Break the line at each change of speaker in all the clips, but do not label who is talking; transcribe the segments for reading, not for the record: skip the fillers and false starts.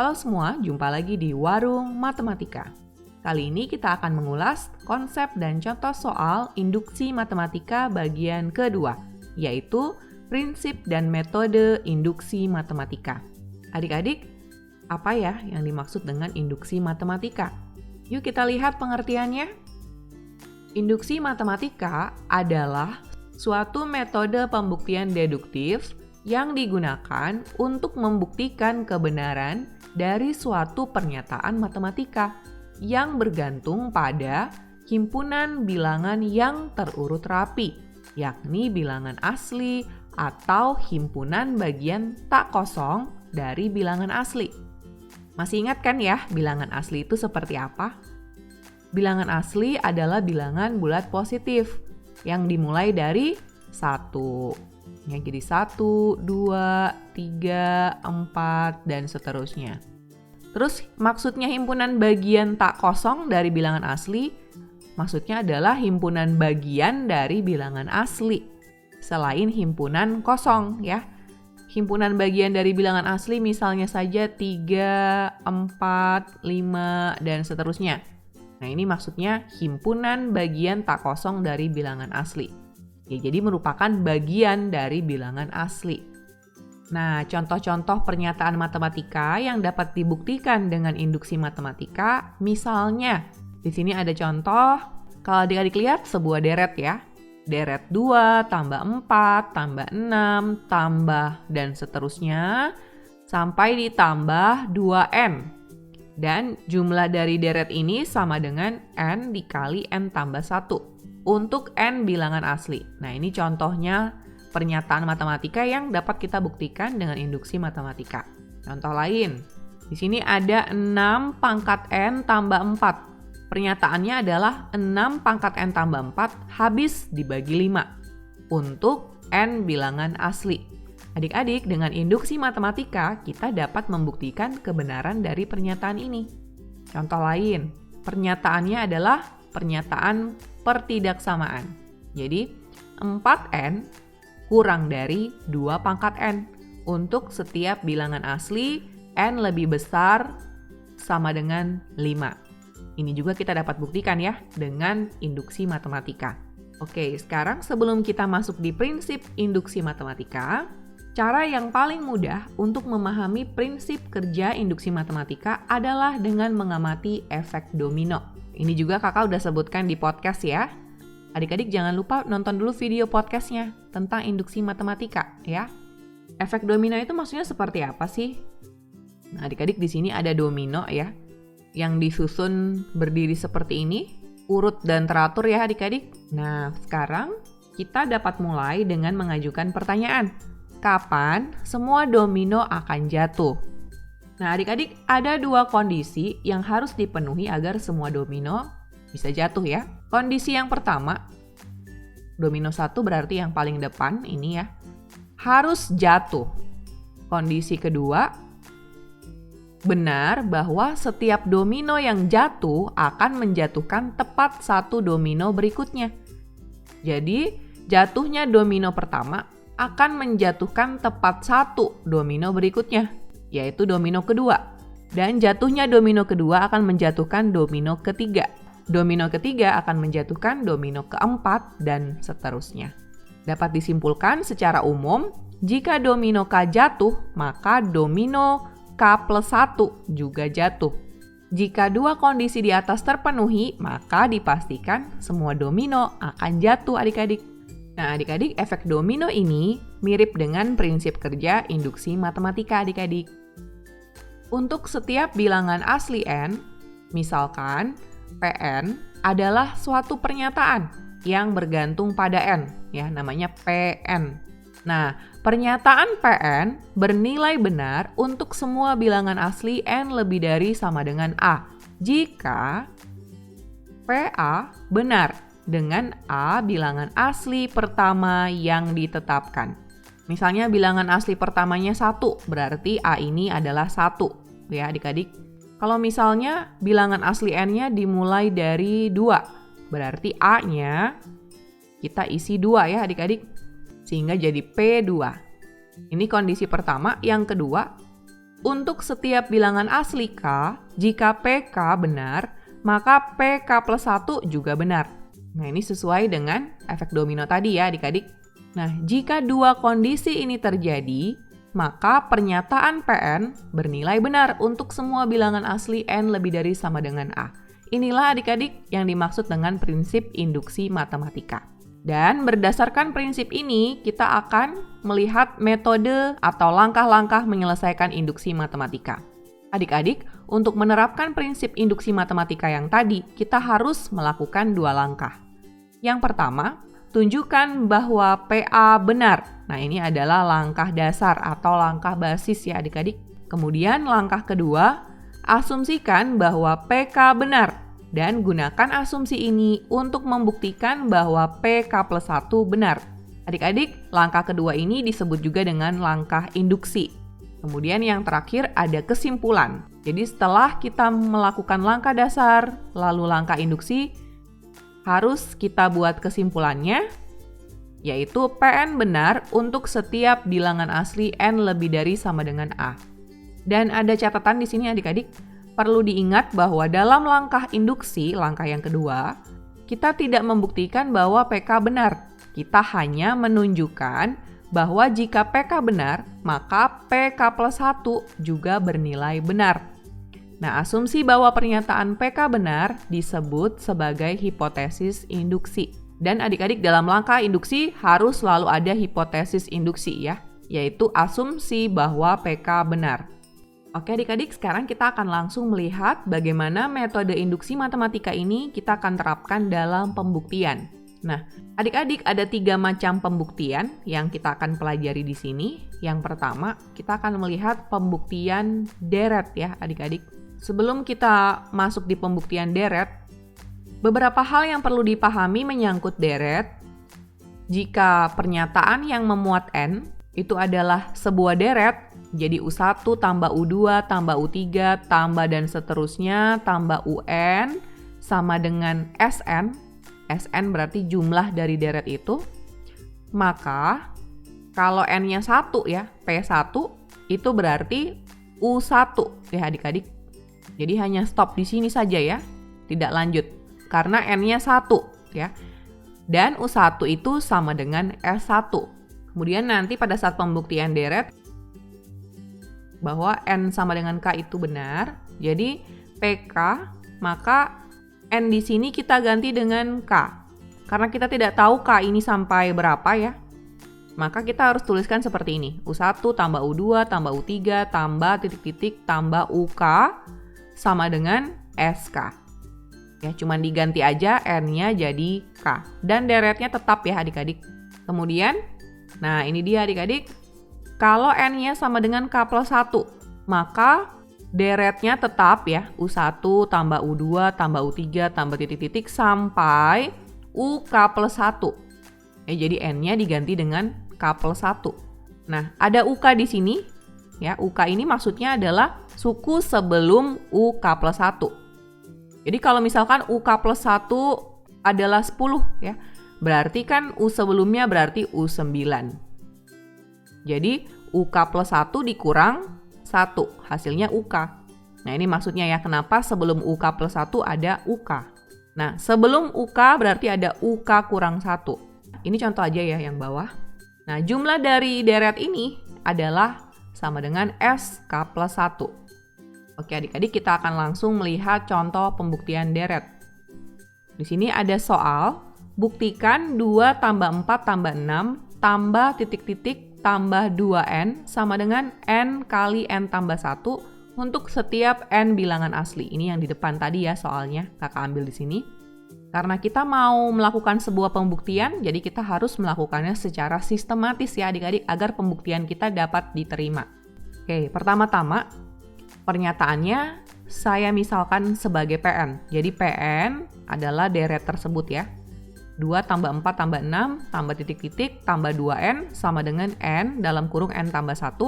Halo semua, jumpa lagi di Warung Matematika. Kali ini kita akan mengulas konsep dan contoh soal induksi matematika bagian kedua, yaitu prinsip dan metode induksi matematika. Adik-adik, apa ya yang dimaksud dengan induksi matematika? Yuk kita lihat pengertiannya. Induksi matematika adalah suatu metode pembuktian deduktif yang digunakan untuk membuktikan kebenaran dari suatu pernyataan matematika yang bergantung pada himpunan bilangan yang terurut rapi, yakni bilangan asli atau himpunan bagian tak kosong dari bilangan asli. Masih ingat kan ya bilangan asli itu seperti apa? Bilangan asli adalah bilangan bulat positif yang dimulai dari 1. Yang jadi 1, 2, 3, 4, dan seterusnya. Terus maksudnya himpunan bagian tak kosong dari bilangan asli, maksudnya adalah himpunan bagian dari bilangan asli, selain himpunan kosong ya. Himpunan bagian dari bilangan asli misalnya saja 3, 4, 5, dan seterusnya. Nah ini maksudnya himpunan bagian tak kosong dari bilangan asli. Ya, jadi merupakan bagian dari bilangan asli. Nah, contoh-contoh pernyataan matematika yang dapat dibuktikan dengan induksi matematika, misalnya di sini ada contoh, kalau adik-adik lihat sebuah deret ya. Deret 2 tambah 4 tambah 6 tambah dan seterusnya sampai ditambah 2n. Dan jumlah dari deret ini sama dengan n dikali n tambah 1. Untuk n bilangan asli. Nah, ini contohnya pernyataan matematika yang dapat kita buktikan dengan induksi matematika. Contoh lain, di sini ada 6 pangkat n tambah 4. Pernyataannya adalah 6 pangkat n tambah 4 habis dibagi 5 untuk n bilangan asli. Adik-adik, dengan induksi matematika, kita dapat membuktikan kebenaran dari pernyataan ini. Contoh lain, pernyataannya adalah pernyataan pertidaksamaan. Jadi, 4n kurang dari 2 pangkat n. Untuk setiap bilangan asli, n lebih besar sama dengan 5. Ini juga kita dapat buktikan ya dengan induksi matematika. Oke, sekarang sebelum kita masuk di prinsip induksi matematika, cara yang paling mudah untuk memahami prinsip kerja induksi matematika adalah dengan mengamati efek domino. Ini juga kakak udah sebutkan di podcast ya. Adik-adik jangan lupa nonton dulu video podcastnya tentang induksi matematika ya. Efek domino itu maksudnya seperti apa sih? Nah, adik-adik di sini ada domino ya, yang disusun berdiri seperti ini, urut dan teratur ya adik-adik. Nah, sekarang kita dapat mulai dengan mengajukan pertanyaan. Kapan semua domino akan jatuh? Nah, adik-adik ada 2 kondisi yang harus dipenuhi agar semua domino bisa jatuh ya. Kondisi yang pertama, domino 1 berarti yang paling depan ini ya, harus jatuh. Kondisi kedua, benar bahwa setiap domino yang jatuh akan menjatuhkan tepat satu domino berikutnya. Jadi, jatuhnya domino pertama akan menjatuhkan tepat satu domino berikutnya, yaitu domino kedua. Dan jatuhnya domino kedua akan menjatuhkan domino ketiga. Domino ketiga akan menjatuhkan domino keempat, dan seterusnya. Dapat disimpulkan secara umum, jika domino K jatuh, maka domino K plus 1 juga jatuh. Jika 2 kondisi di atas terpenuhi, maka dipastikan semua domino akan jatuh adik-adik. Nah adik-adik, efek domino ini mirip dengan prinsip kerja induksi matematika adik-adik. Untuk setiap bilangan asli n, misalkan Pn adalah suatu pernyataan yang bergantung pada n, ya namanya Pn. Nah, pernyataan Pn bernilai benar untuk semua bilangan asli n lebih dari sama dengan a, jika Pa benar dengan a bilangan asli pertama yang ditetapkan. Misalnya bilangan asli pertamanya 1, berarti a ini adalah 1. Ya adik-adik, kalau misalnya bilangan asli n-nya dimulai dari 2, berarti a-nya kita isi 2 ya adik-adik, sehingga jadi P2. Ini kondisi pertama. Yang kedua, Untuk setiap bilangan asli K, jika PK benar, maka PK plus 1 juga benar. Nah, ini sesuai dengan efek domino tadi ya adik-adik. Nah, jika dua kondisi ini terjadi, maka pernyataan PN bernilai benar untuk semua bilangan asli N lebih dari sama dengan A. Inilah adik-adik yang dimaksud dengan prinsip induksi matematika. Dan berdasarkan prinsip ini, kita akan melihat metode atau langkah-langkah menyelesaikan induksi matematika. Adik-adik, untuk menerapkan prinsip induksi matematika yang tadi, kita harus melakukan dua langkah. Yang pertama, tunjukkan bahwa PA benar. Nah, ini adalah langkah dasar atau langkah basis ya adik-adik. Kemudian langkah kedua, asumsikan bahwa PK benar. Dan gunakan asumsi ini untuk membuktikan bahwa PK plus 1 benar. Adik-adik, langkah kedua ini disebut juga dengan langkah induksi. Kemudian yang terakhir ada kesimpulan. Jadi setelah kita melakukan langkah dasar, lalu langkah induksi, harus kita buat kesimpulannya, yaitu PN benar untuk setiap bilangan asli N lebih dari sama dengan A. Dan ada catatan di sini adik-adik, perlu diingat bahwa dalam langkah induksi, langkah yang kedua, kita tidak membuktikan bahwa PK benar. Kita hanya menunjukkan bahwa jika PK benar, maka PK plus 1 juga bernilai benar. Nah, asumsi bahwa pernyataan PK benar disebut sebagai hipotesis induksi. Dan adik-adik dalam langkah induksi harus selalu ada hipotesis induksi ya, yaitu asumsi bahwa PK benar. Oke adik-adik, sekarang kita akan langsung melihat bagaimana metode induksi matematika ini kita akan terapkan dalam pembuktian. Nah, adik-adik ada 3 macam pembuktian yang kita akan pelajari di sini. Yang pertama, kita akan melihat pembuktian deret ya adik-adik. Sebelum kita masuk di pembuktian deret, beberapa hal yang perlu dipahami menyangkut deret. Jika pernyataan yang memuat N itu adalah sebuah deret, jadi U1 tambah U2 tambah U3 tambah dan seterusnya tambah UN sama dengan SN. SN berarti jumlah dari deret itu. Maka kalau N-nya 1 ya, P1 itu berarti U1 ya adik-adik. Jadi hanya stop di sini saja ya, tidak lanjut. Karena N-nya 1 ya. Dan U1 itu sama dengan S1. Kemudian nanti pada saat pembuktian deret, bahwa N sama dengan K itu benar, jadi PK, maka N di sini kita ganti dengan K. Karena kita tidak tahu K ini sampai berapa ya, maka kita harus tuliskan seperti ini. U1 tambah U2 tambah U3 tambah titik-titik tambah UK sama dengan SK. Ya, cuman diganti aja N-nya jadi K. Dan deretnya tetap ya adik-adik. Kemudian, nah ini dia adik-adik. Kalau N-nya sama dengan K plus 1, maka deretnya tetap ya, U1 tambah U2 tambah U3 tambah titik-titik sampai UK plus 1. Jadi N-nya diganti dengan K plus 1. Nah, ada UK di sini. Ya, UK ini maksudnya adalah suku sebelum UK plus 1. Jadi kalau misalkan UK plus 1 adalah 10 ya, berarti kan U sebelumnya berarti U9. Jadi UK plus 1 dikurang 1, hasilnya UK. Nah ini maksudnya ya kenapa sebelum UK plus 1 ada UK. Nah sebelum UK berarti ada UK kurang 1. Ini contoh aja ya yang bawah. Nah jumlah dari deret ini adalah sama dengan SK plus 1. Oke adik-adik, kita akan langsung melihat contoh pembuktian deret. Di sini ada soal, buktikan 2 tambah 4 tambah 6 tambah titik-titik tambah 2N sama dengan N kali N tambah 1 untuk setiap N bilangan asli. Ini yang di depan tadi ya soalnya, kakak ambil di sini. Karena kita mau melakukan sebuah pembuktian, jadi kita harus melakukannya secara sistematis ya adik-adik agar pembuktian kita dapat diterima. Oke, pertama-tama pernyataannya saya misalkan sebagai PN. Jadi PN adalah deret tersebut ya. 2 tambah 4 tambah 6 tambah titik-titik tambah 2N sama dengan N dalam kurung N tambah 1.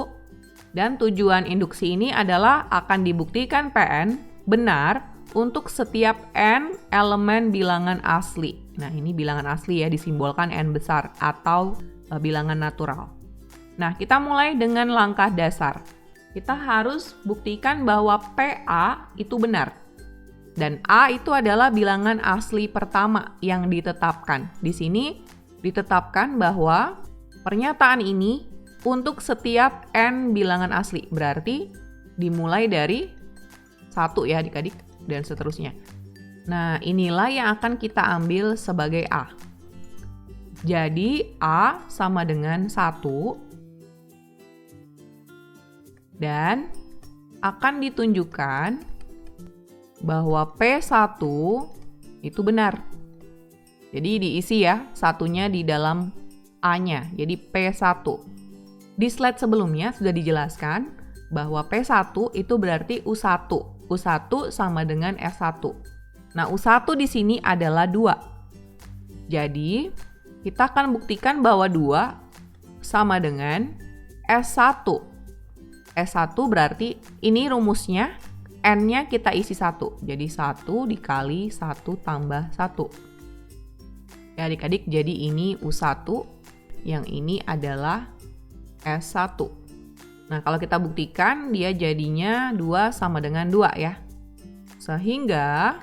Dan tujuan induksi ini adalah akan dibuktikan PN benar untuk setiap N elemen bilangan asli. Nah ini bilangan asli ya, disimbolkan N besar atau bilangan natural. Nah kita mulai dengan langkah dasar. kita harus buktikan bahwa PA itu benar. Dan A itu adalah bilangan asli pertama yang ditetapkan. Di sini ditetapkan bahwa pernyataan ini untuk setiap N bilangan asli. Berarti dimulai dari 1 ya adik-adik dan seterusnya. Nah, inilah yang akan kita ambil sebagai A. Jadi A sama dengan 1 dan akan ditunjukkan bahwa P1 itu benar. Jadi diisi ya, satunya di dalam A-nya, jadi P1. Di slide sebelumnya sudah dijelaskan bahwa P1 itu berarti U1. U1 sama dengan S1. Nah, U1 di sini adalah 2. Jadi, kita akan buktikan bahwa 2 sama dengan S1. S1 berarti ini rumusnya, N-nya kita isi 1. Jadi 1 dikali 1 tambah 1. Ya adik-adik, jadi ini U1, yang ini adalah S1. Nah, kalau kita buktikan, dia jadinya 2 sama dengan 2 ya. Sehingga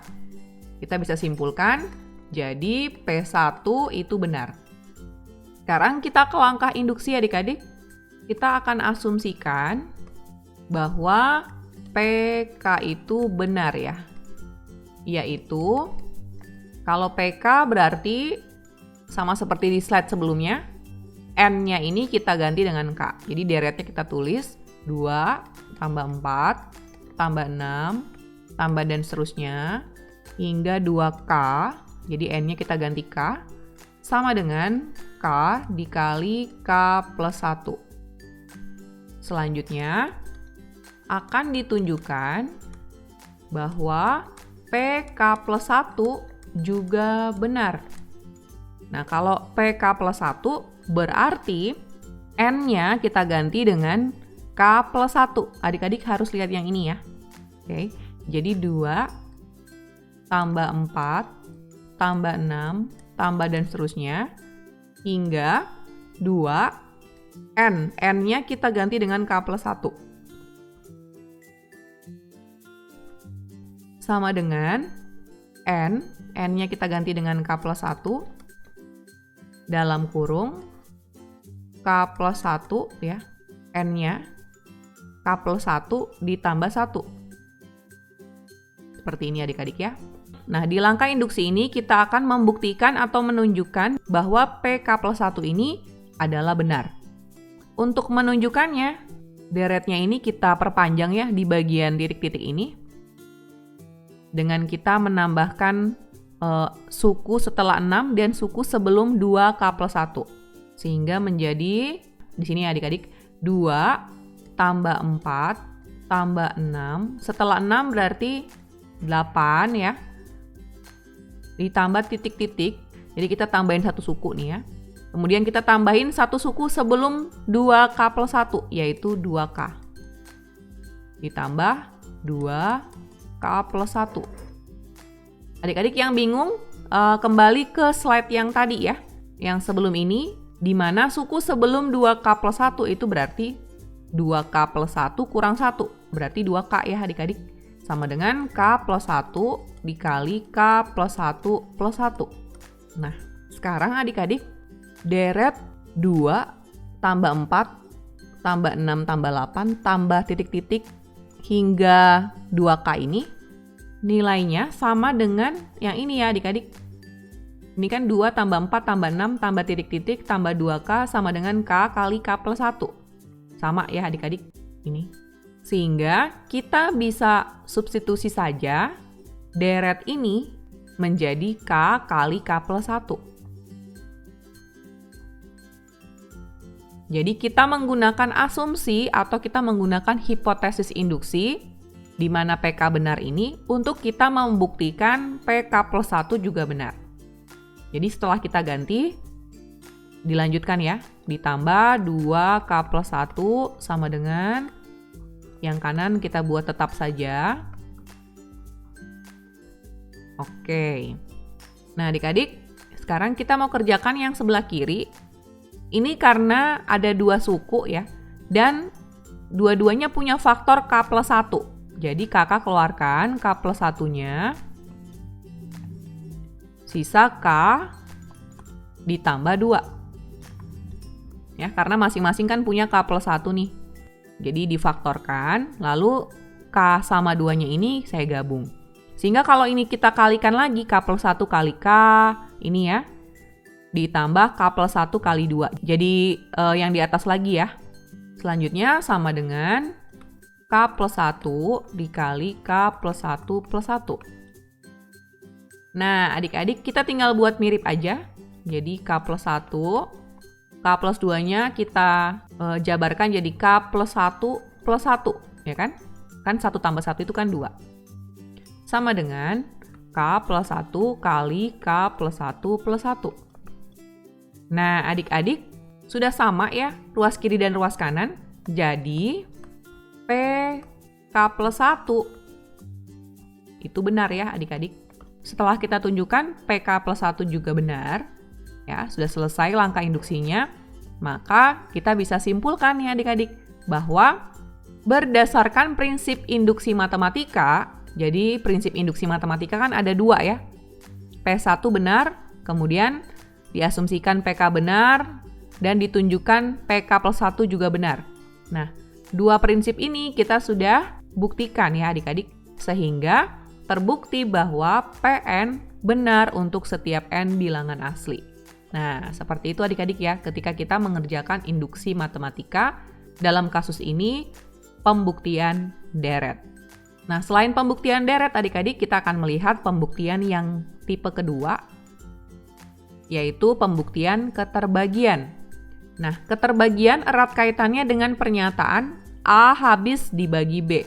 kita bisa simpulkan, jadi P1 itu benar. Sekarang kita ke langkah induksi adik-adik. Kita akan asumsikan bahwa PK itu benar ya. Yaitu, kalau PK berarti sama seperti di slide sebelumnya, N-nya ini kita ganti dengan K. Jadi deretnya kita tulis 2 tambah 4 tambah 6 tambah dan seterusnya hingga 2K. Jadi N-nya kita ganti K sama dengan K dikali K plus 1. Selanjutnya akan ditunjukkan bahwa PK plus 1 juga benar. Nah, kalau PK plus 1 berarti N-nya kita ganti dengan K plus 1. Adik-adik harus lihat yang ini ya. Oke, jadi 2 tambah 4 tambah 6 tambah dan seterusnya hingga 2 N-nya kita ganti dengan K plus 1. Sama dengan N-nya kita ganti dengan K plus 1 dalam kurung K plus 1 ya, N-nya K plus 1 ditambah 1. Seperti ini adik-adik ya. Nah, di langkah induksi ini kita akan membuktikan atau menunjukkan bahwa PK plus 1 ini adalah benar. Untuk menunjukkannya, deretnya ini kita perpanjang ya di bagian titik-titik ini. Dengan kita menambahkan suku setelah 6 dan suku sebelum 2K plus 1. Sehingga menjadi, di sini adik-adik, 2 tambah 4 tambah 6. Setelah 6 berarti 8 ya. Ditambah titik-titik, jadi kita tambahin satu suku nih ya. Kemudian kita tambahin satu suku sebelum 2K plus 1, yaitu 2K. Ditambah 2K plus 1. Adik-adik yang bingung, kembali ke slide yang tadi ya. Yang sebelum ini, di mana suku sebelum 2K plus 1 itu berarti 2K plus 1 kurang 1. Berarti 2K ya adik-adik. Sama dengan K plus 1 dikali K plus 1 plus 1. Nah, sekarang adik-adik, deret 2 tambah 4 tambah 6 tambah 8 tambah titik-titik hingga 2K ini nilainya sama dengan yang ini ya adik-adik. Ini kan 2 tambah 4 tambah 6 tambah titik-titik tambah 2K sama dengan K kali K plus 1. Sama ya adik-adik ini. Sehingga kita bisa substitusi saja deret ini menjadi K kali K plus 1. Jadi kita menggunakan asumsi atau kita menggunakan hipotesis induksi di mana PK benar ini untuk kita membuktikan PK plus 1 juga benar. Jadi setelah kita ganti, dilanjutkan ya, ditambah 2K plus 1 sama dengan yang kanan kita buat tetap saja. Oke. Nah adik-adik, sekarang kita mau kerjakan yang sebelah kiri. Ini karena ada 2 suku ya, dan dua-duanya punya faktor K plus 1. Jadi kakak keluarkan K plus 1-nya, sisa K ditambah 2. Ya, karena masing-masing kan punya K plus 1 nih. Jadi difaktorkan, lalu K sama 2-nya ini saya gabung. Sehingga kalau ini kita kalikan lagi, K plus 1 kali K, ini ya, ditambah K plus 1 kali 2. Jadi yang di atas lagi ya. Selanjutnya sama dengan K plus 1 dikali K plus 1 plus 1. Nah, adik-adik kita tinggal buat mirip aja. Jadi K plus 1, K plus 2-nya kita jabarkan jadi K plus 1 plus 1, ya kan? Kan 1 tambah 1 itu kan 2. Sama dengan K plus 1 kali K plus 1 plus 1. Nah, adik-adik sudah sama ya ruas kiri dan ruas kanan. Jadi PK plus 1 itu benar ya adik-adik. Setelah kita tunjukkan PK plus 1 juga benar, ya sudah selesai langkah induksinya, maka kita bisa simpulkan ya adik-adik bahwa berdasarkan prinsip induksi matematika, jadi prinsip induksi matematika kan ada 2 ya. P1 benar, kemudian diasumsikan PK benar, dan ditunjukkan PK plus 1 juga benar. Nah, 2 prinsip ini kita sudah buktikan ya adik-adik, sehingga terbukti bahwa PN benar untuk setiap N bilangan asli. Nah, seperti itu adik-adik ya, ketika kita mengerjakan induksi matematika, dalam kasus ini pembuktian deret. Nah, selain pembuktian deret adik-adik, kita akan melihat pembuktian yang tipe kedua, yaitu pembuktian keterbagian. Nah, keterbagian erat kaitannya dengan pernyataan A habis dibagi B.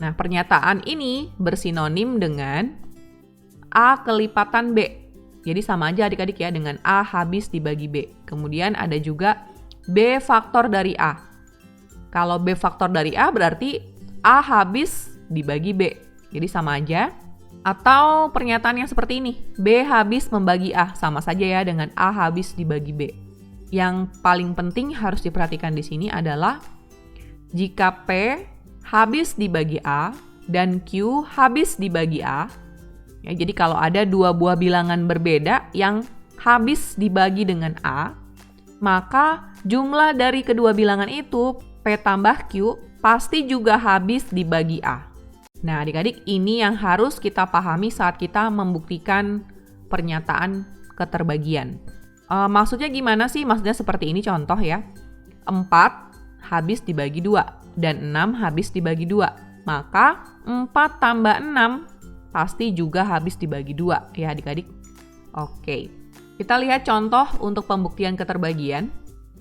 Nah, pernyataan ini bersinonim dengan A kelipatan B. Jadi sama aja adik-adik ya dengan A habis dibagi B. Kemudian ada juga B faktor dari A. Kalau B faktor dari A berarti A habis dibagi B. Jadi sama aja. Atau pernyataan yang seperti ini, B habis membagi A, sama saja ya dengan A habis dibagi B. Yang paling penting harus diperhatikan di sini adalah jika P habis dibagi A dan Q habis dibagi A, ya, jadi kalau ada 2 buah bilangan berbeda yang habis dibagi dengan A, maka jumlah dari kedua bilangan itu, P tambah Q, pasti juga habis dibagi A. Nah, adik-adik, ini yang harus kita pahami saat kita membuktikan pernyataan keterbagian. Maksudnya gimana sih? Maksudnya seperti ini contoh ya. 4 habis dibagi 2 dan 6 habis dibagi 2. Maka 4 tambah 6 pasti juga habis dibagi 2 ya adik-adik. Oke, kita lihat contoh untuk pembuktian keterbagian.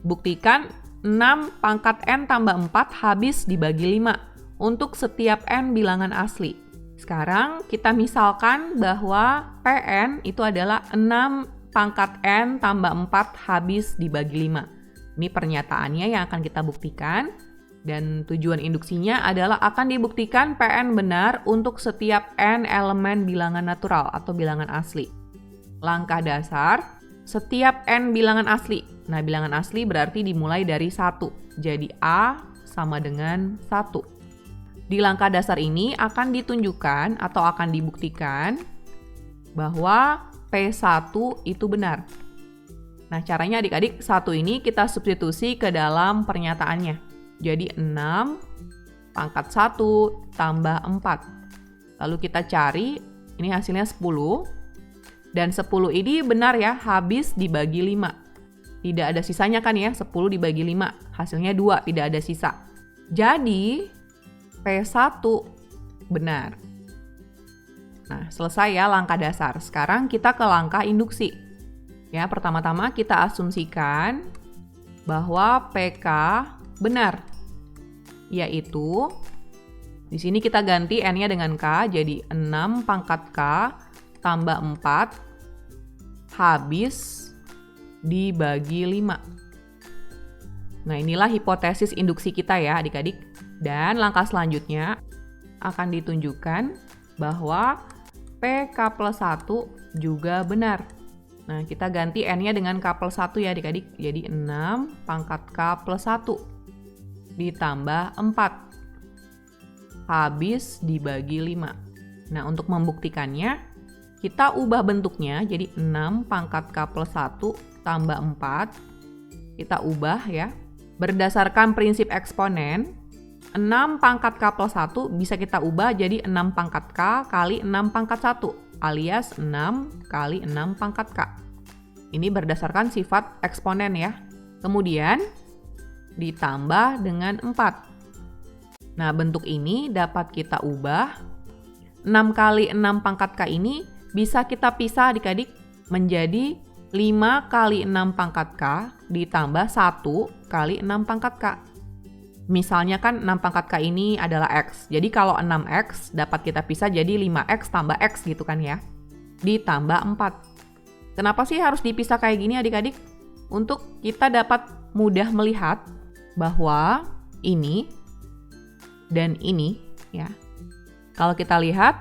Buktikan 6 pangkat N tambah 4 habis dibagi 5 untuk setiap N bilangan asli. Sekarang kita misalkan bahwa Pn itu adalah 6 pangkat N tambah 4 habis dibagi 5. Ini pernyataannya yang akan kita buktikan. Dan tujuan induksinya adalah akan dibuktikan Pn benar untuk setiap N elemen bilangan natural atau bilangan asli. Langkah dasar, setiap N bilangan asli. Nah, bilangan asli berarti dimulai dari 1. Jadi A sama dengan 1. Di langkah dasar ini akan ditunjukkan atau akan dibuktikan bahwa P1 itu benar. Nah, caranya adik-adik, 1 ini kita substitusi ke dalam pernyataannya. Jadi 6 pangkat 1 tambah 4. Lalu kita cari, ini hasilnya 10. Dan 10 ini benar ya, habis dibagi 5. Tidak ada sisanya kan ya, 10 dibagi 5. Hasilnya 2, tidak ada sisa. Jadi, P1 benar. Nah, selesai ya langkah dasar. Sekarang kita ke langkah induksi. Ya, pertama-tama kita asumsikan bahwa PK benar. Yaitu, di sini kita ganti N-nya dengan K, jadi 6 pangkat K tambah 4 habis dibagi 5. Nah, inilah hipotesis induksi kita ya adik-adik. Dan langkah selanjutnya akan ditunjukkan bahwa PK plus 1 juga benar. Nah, kita ganti N-nya dengan K plus 1 ya adik-adik. Jadi 6 pangkat K plus 1. ditambah 4 habis dibagi 5. Nah, untuk membuktikannya, kita ubah bentuknya jadi 6 pangkat K plus 1 tambah 4. Kita ubah ya. Berdasarkan prinsip eksponen, 6 pangkat K plus 1 bisa kita ubah jadi 6 pangkat K kali 6 pangkat 1, alias 6 kali 6 pangkat K. Ini berdasarkan sifat eksponen ya. Kemudian, ditambah dengan 4. Nah, bentuk ini dapat kita ubah. 6 kali 6 pangkat K ini bisa kita pisah adik-adik menjadi 5 kali 6 pangkat K ditambah 1 kali 6 pangkat K. Misalnya kan 6 pangkat K ini adalah X. Jadi kalau 6X dapat kita pisah jadi 5X tambah X gitu kan ya. Ditambah 4. Kenapa sih harus dipisah kayak gini adik-adik? Untuk kita dapat mudah melihat bahwa ini dan ini ya. Kalau kita lihat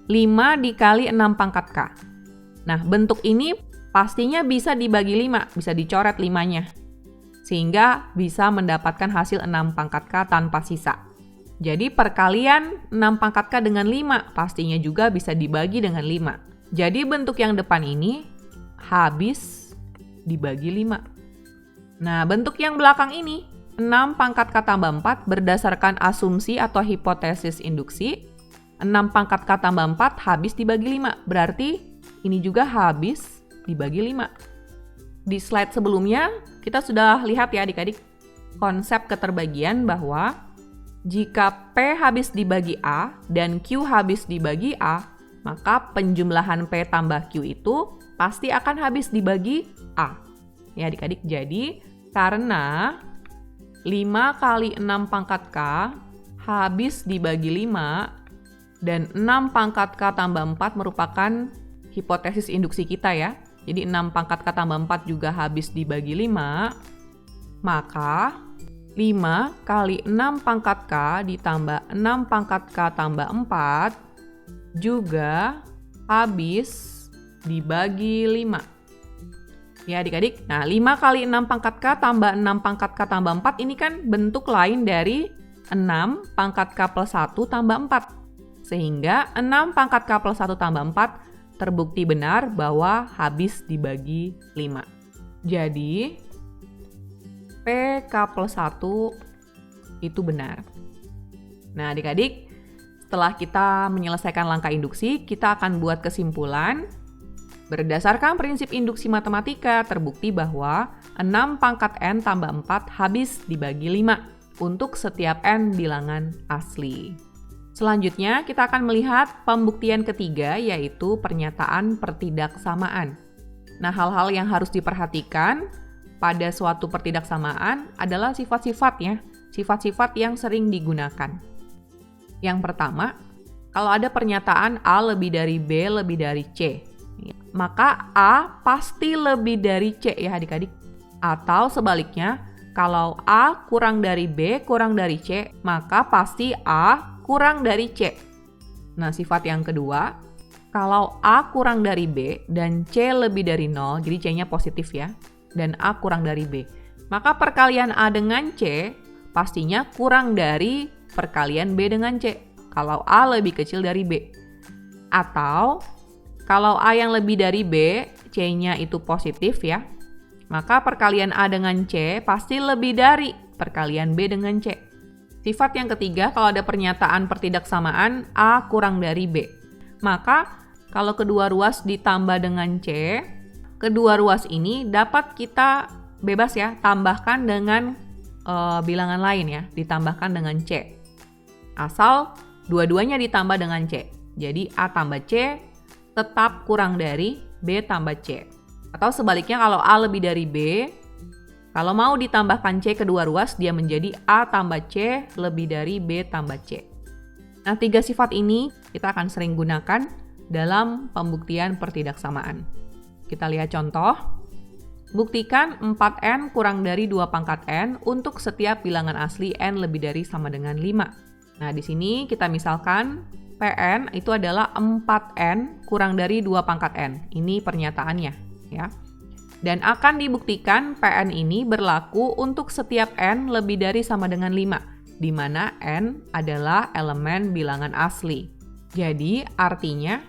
5 dikali 6 pangkat K. Nah, bentuk ini pastinya bisa dibagi 5, bisa dicoret 5-nya. Sehingga bisa mendapatkan hasil 6 pangkat K tanpa sisa. Jadi perkalian 6 pangkat K dengan 5 pastinya juga bisa dibagi dengan 5. Jadi bentuk yang depan ini habis dibagi 5. Nah, bentuk yang belakang ini 6 pangkat K tambah 4 berdasarkan asumsi atau hipotesis induksi. 6 pangkat K tambah 4 habis dibagi 5. Berarti ini juga habis dibagi 5. Di slide sebelumnya kita sudah lihat ya adik-adik konsep keterbagian bahwa jika P habis dibagi A dan Q habis dibagi A, maka penjumlahan P tambah Q itu pasti akan habis dibagi A. Ya adik-adik, jadi karena 5 kali 6 pangkat K habis dibagi 5 dan 6 pangkat K tambah 4 merupakan hipotesis induksi kita ya. Jadi 6 pangkat K tambah 4 juga habis dibagi 5. Maka 5 kali 6 pangkat K ditambah 6 pangkat K tambah 4 juga habis dibagi 5. Ya adik-adik, nah 5 kali 6 pangkat K tambah 6 pangkat K tambah 4 ini kan bentuk lain dari 6 pangkat K plus 1 tambah 4. Sehingga 6 pangkat K plus 1 tambah 4 terbukti benar bahwa habis dibagi 5. Jadi, PK plus 1 itu benar. Nah adik-adik, setelah kita menyelesaikan langkah induksi, kita akan buat kesimpulan. Berdasarkan prinsip induksi matematika, terbukti bahwa 6 pangkat N tambah 4 habis dibagi 5 untuk setiap N bilangan asli. Selanjutnya, kita akan melihat pembuktian ketiga, yaitu pernyataan pertidaksamaan. Nah, hal-hal yang harus diperhatikan pada suatu pertidaksamaan adalah sifat-sifatnya, sifat-sifat yang sering digunakan. Yang pertama, kalau ada pernyataan A lebih dari B lebih dari C, maka A pasti lebih dari C ya adik-adik. Atau sebaliknya, kalau A kurang dari B kurang dari C, maka pasti A kurang dari C. Nah, sifat yang kedua, kalau A kurang dari B dan C lebih dari 0, jadi C-nya positif ya, dan A kurang dari B, maka perkalian A dengan C pastinya kurang dari perkalian B dengan C, kalau A lebih kecil dari B. Atau kalau A yang lebih dari B, C-nya itu positif ya, maka perkalian A dengan C pasti lebih dari perkalian B dengan C. Sifat yang ketiga, kalau ada pernyataan pertidaksamaan A kurang dari B, maka kalau kedua ruas ditambah dengan C, kedua ruas ini dapat kita bebas ya, tambahkan dengan bilangan lain ya, ditambahkan dengan C. Asal dua-duanya ditambah dengan C. Jadi A tambah C tetap kurang dari B tambah C. Atau sebaliknya kalau A lebih dari B, kalau mau ditambahkan C kedua ruas, dia menjadi A tambah C lebih dari B tambah C. Nah, 3 sifat ini kita akan sering gunakan dalam pembuktian pertidaksamaan. Kita lihat contoh. Buktikan 4N kurang dari 2 pangkat N untuk setiap bilangan asli N lebih dari sama dengan 5. Nah, di sini kita misalkan Pn itu adalah 4N kurang dari 2 pangkat N. Ini pernyataannya ya. Dan akan dibuktikan PN ini berlaku untuk setiap N lebih dari sama dengan 5, di mana N adalah elemen bilangan asli. Jadi artinya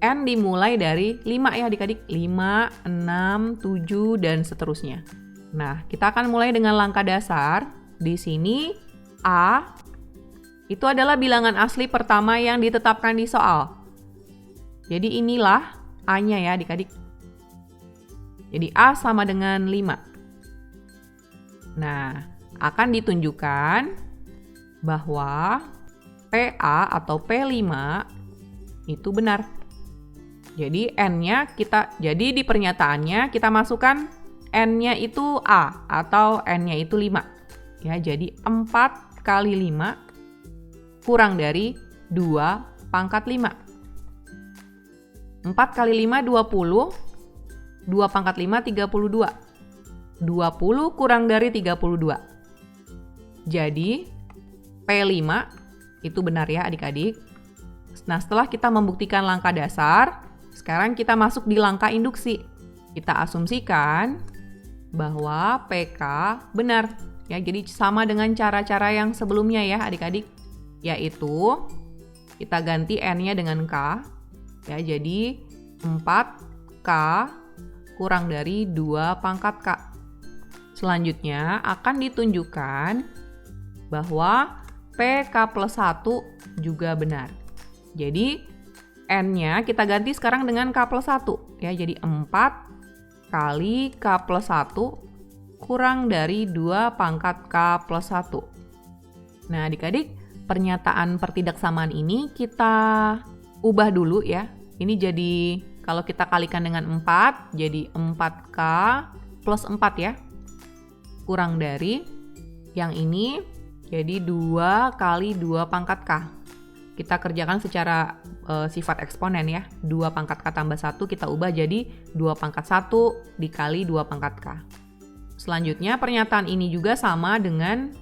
N dimulai dari 5 ya adik-adik, 5, 6, 7, dan seterusnya. Nah, kita akan mulai dengan langkah dasar. Di sini A itu adalah bilangan asli pertama yang ditetapkan di soal. Jadi inilah A-nya ya adik-adik. Jadi A sama dengan 5. Nah, akan ditunjukkan bahwa PA atau P5 itu benar. Jadi N-nya jadi di pernyataannya kita masukkan N-nya itu A atau N-nya itu 5. Ya, jadi 4 kali 5 kurang dari 2 pangkat 5. 4 kali 5 20. 2 pangkat 5 32. 20 kurang dari 32. Jadi P5 itu benar ya adik-adik. Nah, setelah kita membuktikan langkah dasar, sekarang kita masuk di langkah induksi. Kita asumsikan bahwa PK benar. Ya, jadi sama dengan cara-cara yang sebelumnya ya adik-adik. Yaitu kita ganti N-nya dengan K. Ya, jadi 4K kurang dari 2 pangkat K. Selanjutnya akan ditunjukkan bahwa PK plus 1 juga benar. Jadi N-nya kita ganti sekarang dengan K plus 1. Ya, jadi 4 kali K plus 1 kurang dari 2 pangkat K plus 1. Nah adik-adik, pernyataan pertidaksamaan ini kita ubah dulu ya. Ini jadi kalau kita kalikan dengan 4, jadi 4K plus 4 ya. Kurang dari yang ini, jadi 2 kali 2 pangkat K. Kita kerjakan secara sifat eksponen ya. 2 pangkat K tambah 1 kita ubah jadi 2 pangkat 1 dikali 2 pangkat K. Selanjutnya pernyataan ini juga sama dengan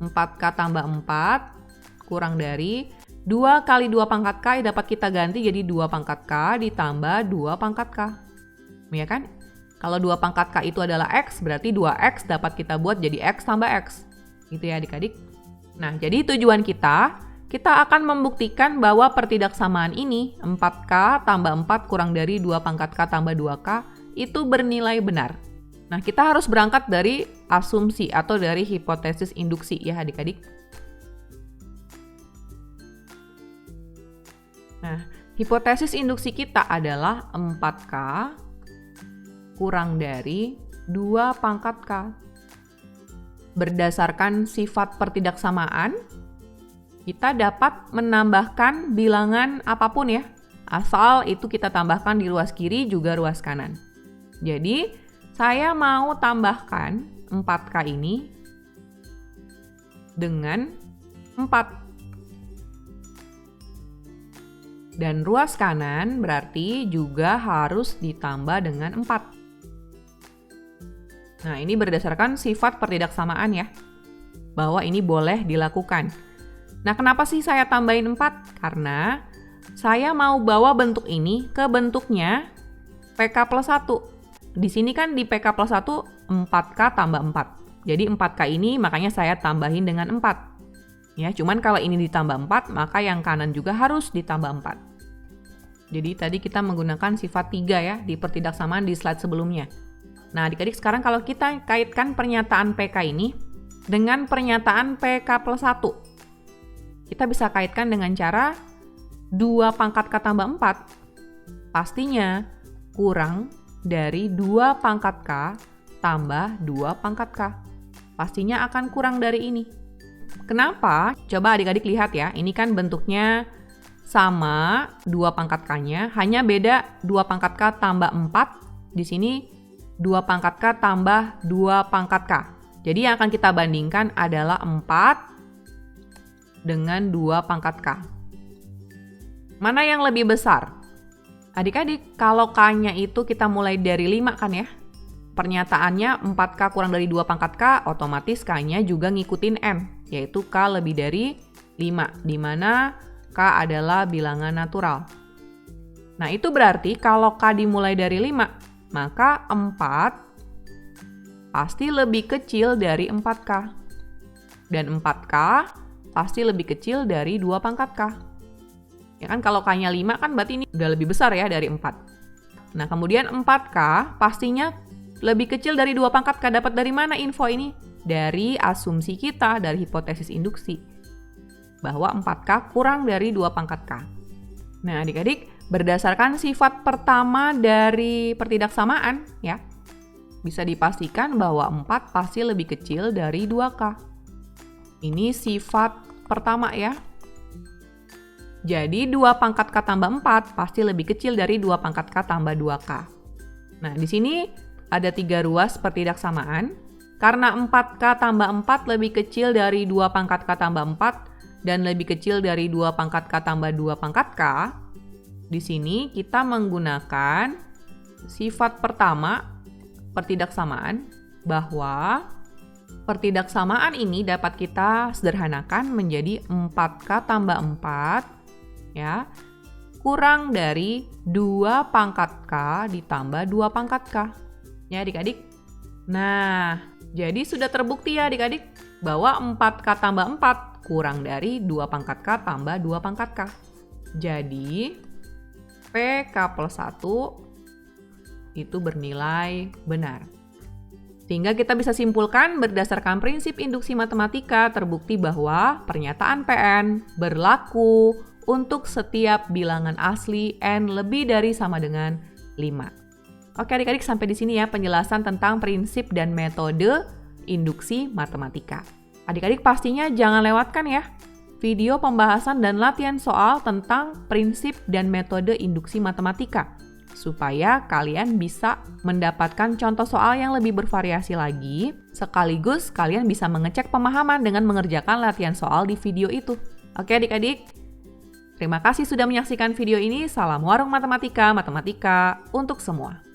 4K tambah 4 kurang dari 2 kali 2 pangkat K dapat kita ganti jadi 2 pangkat K ditambah 2 pangkat K. Ya kan? Kalau 2 pangkat K itu adalah X, berarti 2X dapat kita buat jadi X tambah X. Gitu ya adik-adik. Nah, jadi tujuan kita akan membuktikan bahwa pertidaksamaan ini 4K tambah 4 kurang dari 2 pangkat K tambah 2K itu bernilai benar. Nah, kita harus berangkat dari asumsi atau dari hipotesis induksi ya adik-adik. Nah, hipotesis induksi kita adalah 4K kurang dari 2 pangkat K. Berdasarkan sifat pertidaksamaan, kita dapat menambahkan bilangan apapun ya, asal itu kita tambahkan di ruas kiri juga ruas kanan. Jadi, saya mau tambahkan 4K ini dengan 4. Dan ruas kanan berarti juga harus ditambah dengan 4. Nah, ini berdasarkan sifat pertidaksamaan ya, bahwa ini boleh dilakukan. Nah, kenapa sih saya tambahin 4? Karena saya mau bawa bentuk ini ke bentuknya PK plus 1. Di sini kan di PK plus 1 4K tambah 4. Jadi 4K ini makanya saya tambahin dengan 4. Ya, cuman kalau ini ditambah 4, maka yang kanan juga harus ditambah 4. Jadi tadi kita menggunakan sifat 3 ya di pertidaksamaan di slide sebelumnya. Nah, adik-adik sekarang kalau kita kaitkan pernyataan PK ini dengan pernyataan PK plus 1. Kita bisa kaitkan dengan cara 2 pangkat K tambah 4. Pastinya kurang dari 2 pangkat K tambah 2 pangkat K. Pastinya akan kurang dari ini. Kenapa? Coba adik-adik lihat ya, ini kan bentuknya sama 2 pangkat K-nya, hanya beda 2 pangkat K tambah 4, di sini 2 pangkat K tambah 2 pangkat K. Jadi yang akan kita bandingkan adalah 4 dengan 2 pangkat K. Mana yang lebih besar? Adik-adik, kalau K-nya itu kita mulai dari 5 kan ya? Pernyataannya 4K kurang dari 2 pangkat K, otomatis K-nya juga ngikutin N, yaitu K lebih dari 5, di mana K adalah bilangan natural. Nah, itu berarti kalau K dimulai dari 5, maka 4 pasti lebih kecil dari 4K. Dan 4K pasti lebih kecil dari 2 pangkat K. Ya kan, kalau K-nya 5 kan berarti ini udah lebih besar ya dari 4. Nah, kemudian 4K pastinya lebih kecil dari 2 pangkat K. Dapat dari mana info ini? Dari asumsi kita, dari hipotesis induksi. Bahwa 4K kurang dari 2 pangkat K. Nah, adik-adik, berdasarkan sifat pertama dari pertidaksamaan, ya, bisa dipastikan bahwa 4 pasti lebih kecil dari 2K. Ini sifat pertama ya. Jadi 2 pangkat K tambah 4 pasti lebih kecil dari 2 pangkat K tambah 2K. Nah, di sini ada 3 ruas pertidaksamaan. Karena 4K tambah 4 lebih kecil dari 2 pangkat K tambah 4 dan lebih kecil dari 2 pangkat K tambah 2 pangkat K, di sini kita menggunakan sifat pertama pertidaksamaan, bahwa pertidaksamaan ini dapat kita sederhanakan menjadi 4K tambah 4 ya, kurang dari 2 pangkat K ditambah 2 pangkat K. Ya adik-adik. Nah, jadi sudah terbukti ya adik-adik bahwa 4K tambah 4 kurang dari 2 pangkat K tambah 2 pangkat K. Jadi, PK plus 1 itu bernilai benar. Sehingga kita bisa simpulkan berdasarkan prinsip induksi matematika terbukti bahwa pernyataan PN berlaku untuk setiap bilangan asli N lebih dari sama dengan 5. Oke adik-adik, sampai di sini ya penjelasan tentang prinsip dan metode induksi matematika. Adik-adik pastinya jangan lewatkan ya video pembahasan dan latihan soal tentang prinsip dan metode induksi matematika, supaya kalian bisa mendapatkan contoh soal yang lebih bervariasi lagi, sekaligus kalian bisa mengecek pemahaman dengan mengerjakan latihan soal di video itu. Oke adik-adik, terima kasih sudah menyaksikan video ini. Salam warung matematika, matematika untuk semua.